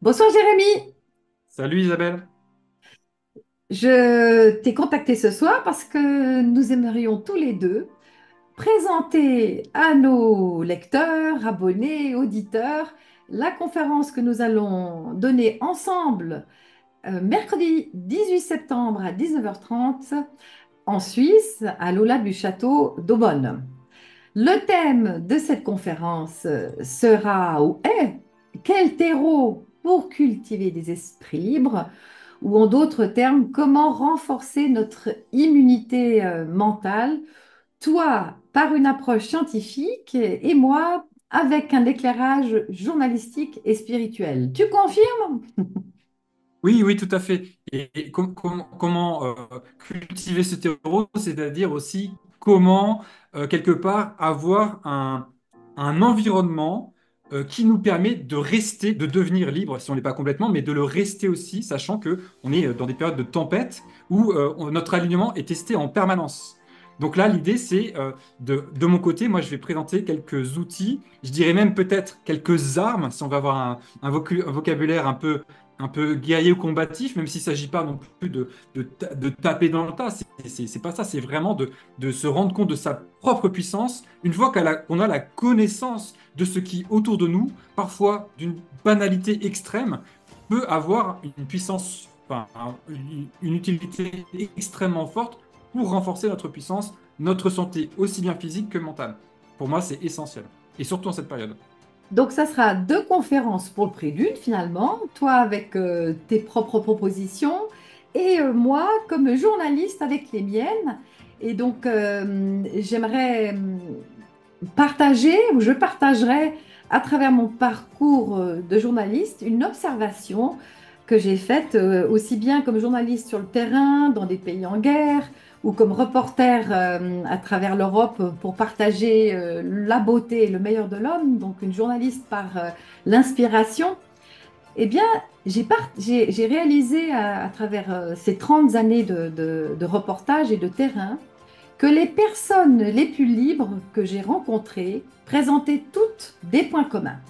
Bonsoir Jérémy, Salut Isabelle. je t'ai contacté ce soir parce que nous aimerions tous les deux présenter à nos lecteurs, abonnés, auditeurs la conférence que nous allons donner ensemble mercredi 18 septembre à 19h30 en Suisse, à l'Aula du Château d'Aubonne. Le thème de cette conférence sera ou est quel terreau pour cultiver des esprits libres, ou en d'autres termes, comment renforcer notre immunité mentale, toi par une approche scientifique et moi avec un éclairage journalistique et spirituel. Tu confirmes? Oui, oui, tout à fait. Et comment cultiver ce terreau, c'est-à-dire aussi comment, quelque part, avoir un environnement qui nous permet de rester, de devenir libre, si on n'est pas complètement, mais de le rester aussi, sachant que on est dans des périodes de tempête où notre alignement est testé en permanence. Donc là, l'idée, c'est de mon côté, moi, je vais présenter quelques outils, je dirais même peut-être quelques armes, si on va avoir un vocabulaire un peu guerrier ou combatif, même s'il ne s'agit pas non plus de taper dans le tas. C'est pas ça, c'est vraiment de se rendre compte de sa propre puissance. Une fois qu'on a la connaissance de ce qui, autour de nous, parfois d'une banalité extrême, peut avoir une puissance, enfin, une utilité extrêmement forte pour renforcer notre puissance, notre santé, aussi bien physique que mentale. Pour moi, c'est essentiel. Et surtout en cette période. Donc, ça sera deux conférences pour le prix d'une finalement, toi avec tes propres propositions et moi comme journaliste avec les miennes. Et donc, j'aimerais partager ou je partagerai à travers mon parcours de journaliste une observation que j'ai faite aussi bien comme journaliste sur le terrain, dans des pays en guerre, ou comme reporter à travers l'Europe pour partager la beauté et le meilleur de l'homme, donc une journaliste par l'inspiration. Eh bien, j'ai réalisé à travers ces 30 années de reportage et de terrain que les personnes les plus libres que j'ai rencontrées présentaient toutes des points communs.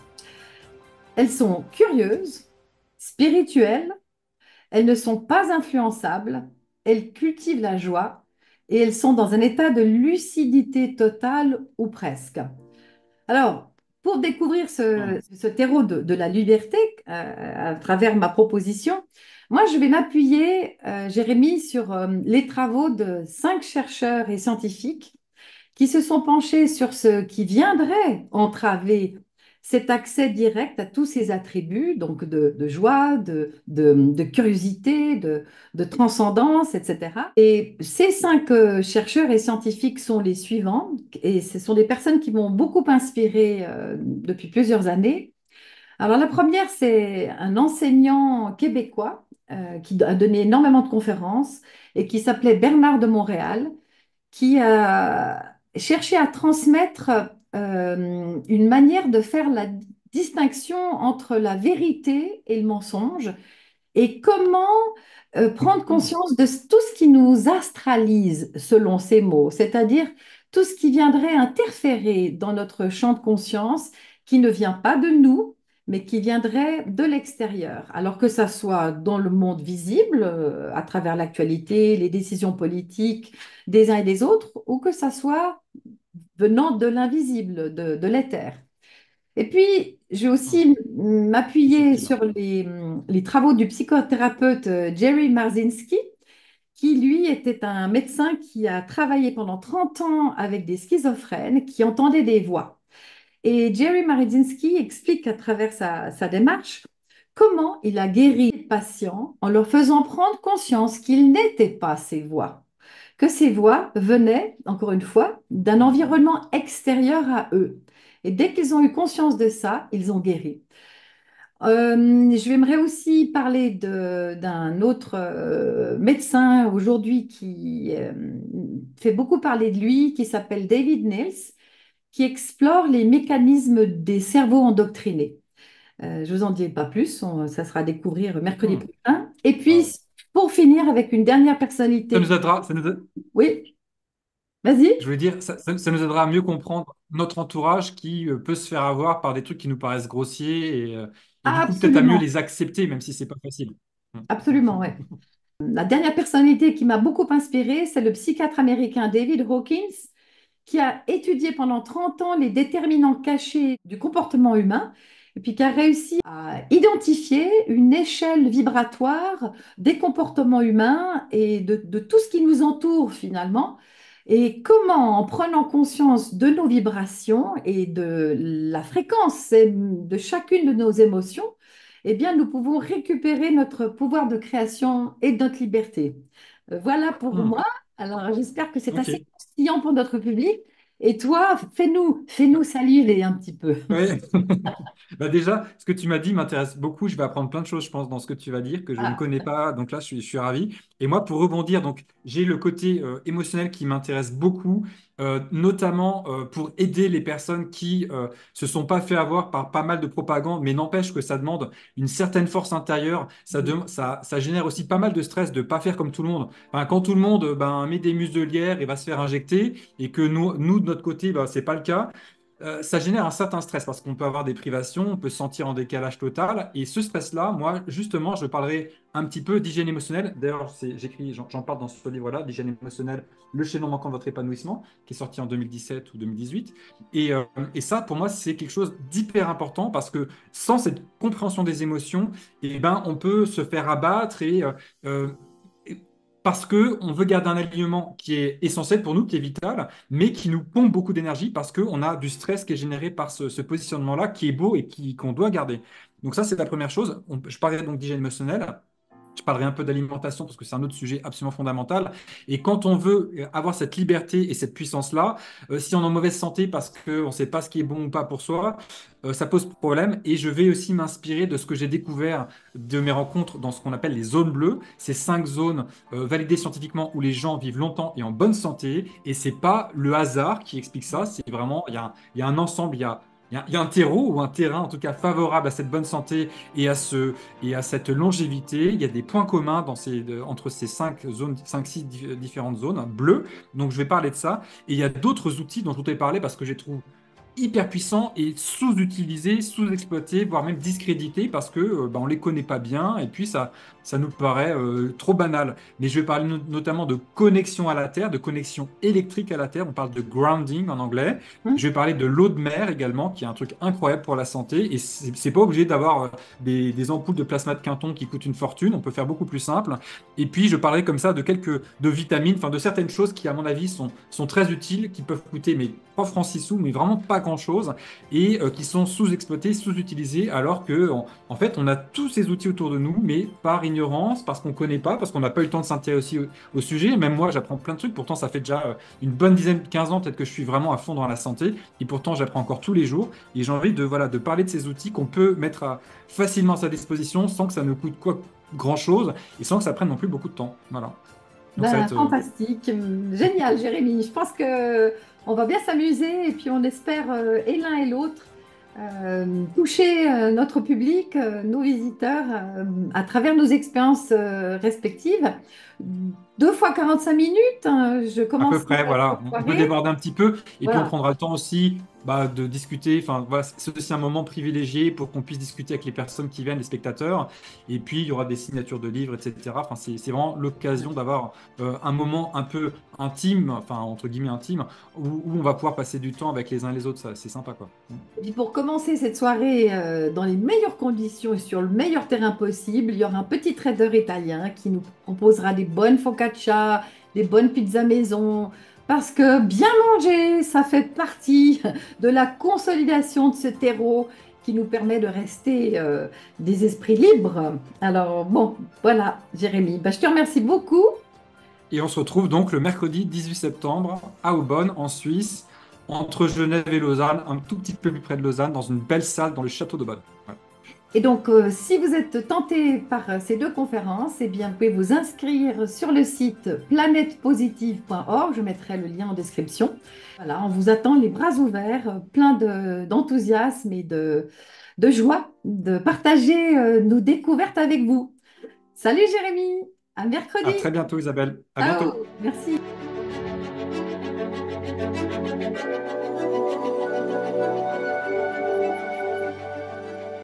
Elles sont curieuses, spirituelles, elles ne sont pas influençables, elles cultivent la joie et elles sont dans un état de lucidité totale ou presque. Alors, pour découvrir ce terreau de la liberté à travers ma proposition, moi, je vais m'appuyer, Jérémy, sur les travaux de 5 chercheurs et scientifiques qui se sont penchés sur ce qui viendrait entraver cet accès direct à tous ces attributs, donc de joie, de curiosité, de transcendance, etc. Et ces 5 chercheurs et scientifiques sont les suivants, et ce sont des personnes qui m'ont beaucoup inspiré depuis plusieurs années. Alors la première, c'est un enseignant québécois qui a donné énormément de conférences et qui s'appelait Bernard de Montréal, qui a cherché à transmettre une manière de faire la distinction entre la vérité et le mensonge et comment prendre Mhm. conscience de tout ce qui nous astralise, selon ces mots, c'est-à-dire tout ce qui viendrait interférer dans notre champ de conscience, qui ne vient pas de nous, mais qui viendrait de l'extérieur. Alors que ça soit dans le monde visible, à travers l'actualité, les décisions politiques des uns et des autres, ou que ça soit venant de l'invisible, de l'éther. Et puis, je vais aussi m'appuyer Effectivement. sur les travaux du psychothérapeute Jerry Marzinski, qui lui était un médecin qui a travaillé pendant 30 ans avec des schizophrènes qui entendaient des voix. Et Jerry Marzinski explique à travers sa démarche comment il a guéri les patients en leur faisant prendre conscience qu'ils n'étaient pas ces voix, que ces voix venaient, encore une fois, d'un environnement extérieur à eux. Et dès qu'ils ont eu conscience de ça, ils ont guéri. Je vais aussi parler d'un autre médecin aujourd'hui qui fait beaucoup parler de lui, qui s'appelle David Mills, qui explore les mécanismes des cerveaux endoctrinés. Je vous en dis pas plus, ça sera à découvrir mercredi Hmm. prochain. Et puis, Wow. pour finir, avec une dernière Ça personnalité. nous aidera, Oui, vas-y. je veux dire, ça nous aidera à mieux comprendre notre entourage qui peut se faire avoir par des trucs qui nous paraissent grossiers Et du coup, peut-être à mieux Absolument, les accepter, même si c'est pas facile. Mm. absolument, ouais. La dernière personnalité qui m'a beaucoup inspirée, c'est le psychiatre américain David Hawkins, qui a étudié pendant 30 ans les déterminants cachés du comportement humain, et puis qui a réussi à identifier une échelle vibratoire des comportements humains et de tout ce qui nous entoure finalement. Et comment, en prenant conscience de nos vibrations et de la fréquence de chacune de nos émotions, eh bien, nous pouvons récupérer notre pouvoir de création et notre liberté. Voilà pour Mm. moi. Alors, j'espère que c'est Ok. assez croustillant pour notre public. Et toi, fais-nous saliver un petit peu. Ouais. Bah déjà, ce que tu m'as dit m'intéresse beaucoup. Je vais apprendre plein de choses, je pense, dans ce que tu vas dire, que je ne Ah, connais pas. Donc là, je suis ravi. Et moi, pour rebondir, donc j'ai le côté émotionnel qui m'intéresse beaucoup, notamment pour aider les personnes qui se sont pas fait avoir par pas mal de propagande, mais n'empêche que ça demande une certaine force intérieure. Ça génère aussi pas mal de stress de pas faire comme tout le monde. Enfin, quand tout le monde ben, met des muselières et va se faire injecter, et que nous de notre côté, ben, c'est pas le cas. Ça génère un certain stress parce qu'on peut avoir des privations, on peut se sentir en décalage total. Et ce stress-là, moi, justement, je parlerai un petit peu d'hygiène émotionnelle. D'ailleurs, j'en parle dans ce livre-là, d'hygiène émotionnelle, le chaînon manquant de votre épanouissement, qui est sorti en 2017 ou 2018. Et ça, pour moi, c'est quelque chose d'hyper important parce que sans cette compréhension des émotions, eh ben, on peut se faire abattre euh, parce que on veut garder un alignement qui est essentiel pour nous, qui est vital, mais qui nous pompe beaucoup d'énergie parce qu'on a du stress qui est généré par ce positionnement-là, qui est beau et qu'on doit garder. Donc ça, c'est la première chose. Je parlais donc d'hygiène émotionnelle. Je parlerai un peu d'alimentation parce que c'est un autre sujet absolument fondamental. Et quand on veut avoir cette liberté et cette puissance-là, si on est en mauvaise santé parce qu'on ne sait pas ce qui est bon ou pas pour soi, ça pose problème. Et je vais aussi m'inspirer de ce que j'ai découvert de mes rencontres dans ce qu'on appelle les zones bleues. Ces 5 zones validées scientifiquement où les gens vivent longtemps et en bonne santé. Et c'est pas le hasard qui explique ça. C'est vraiment, il y a un ensemble, il y a un terreau ou un terrain en tout cas favorable à cette bonne santé et à cette longévité. Il y a des points communs entre ces 5 zones, 5, 6 différentes zones bleues. Donc je vais parler de ça. Et il y a d'autres outils dont je voudrais parler parce que je les trouve hyper puissants et sous-utilisés, sous-exploités, voire même discrédités parce que bah, on les connaît pas bien et puis ça nous paraît trop banal. Mais je vais parler notamment de connexion à la Terre, de connexion électrique à la Terre. On parle de grounding en anglais. Je vais parler de l'eau de mer également, qui est un truc incroyable pour la santé. Et c'est pas obligé d'avoir des ampoules de plasma de Quinton qui coûtent une fortune. On peut faire beaucoup plus simple. Et puis, je parlerai comme ça de quelques de vitamines, enfin de certaines choses qui, à mon avis, sont très utiles, qui peuvent coûter mais 3 francs 6 sous, mais vraiment pas grand-chose, et qui sont sous-exploitées, sous-utilisées, alors que, en fait, on a tous ces outils autour de nous, mais par ignorance, parce qu'on connaît pas, parce qu'on n'a pas eu le temps de s'intéresser au sujet. Même moi, j'apprends plein de trucs. Pourtant, ça fait déjà une bonne dizaine, 15 ans, peut-être que je suis vraiment à fond dans la santé, et pourtant, j'apprends encore tous les jours. Et j'ai envie voilà, de parler de ces outils qu'on peut mettre facilement à sa disposition sans que ça ne coûte quoi grand-chose et sans que ça prenne non plus beaucoup de temps. Voilà. Donc ça va ben, être... fantastique, génial, Jérémy. Je pense que on va bien s'amuser et puis on espère et l'un et l'autre toucher notre public, nos visiteurs, à travers nos expériences respectives. 2 fois 45 minutes, hein, je À peu commence près, voilà. cette On peut soirée. déborder un petit peu et puis on Voilà. prendra le temps aussi bah, de discuter. Enfin, voilà, c'est aussi un moment privilégié pour qu'on puisse discuter avec les personnes qui viennent, les spectateurs. Et puis, il y aura des signatures de livres, etc. Enfin, c'est vraiment l'occasion d'avoir un moment un peu intime, enfin, entre guillemets intime, où on va pouvoir passer du temps avec les uns et les autres. Ça, c'est sympa, quoi. Et puis pour commencer cette soirée dans les meilleures conditions et sur le meilleur terrain possible, il y aura un petit trader italien qui nous proposera des bonnes focaccia, des bonnes pizzas maison, parce que bien manger, ça fait partie de la consolidation de ce terreau qui nous permet de rester des esprits libres. Alors bon, voilà, Jérémy. Ben, je te remercie beaucoup. Et on se retrouve donc le mercredi 18 septembre à Aubonne, en Suisse, entre Genève et Lausanne, un tout petit peu plus près de Lausanne, dans une belle salle dans le château d'Aubonne. Voilà. Et donc, si vous êtes tenté par ces deux conférences, eh bien, vous pouvez vous inscrire sur le site planètepositive.org. Je mettrai le lien en description. Voilà, on vous attend les bras ouverts, plein d'enthousiasme et de joie de partager nos découvertes avec vous. Salut Jérémy, à mercredi. À très bientôt, Isabelle. À bientôt. Ciao, merci.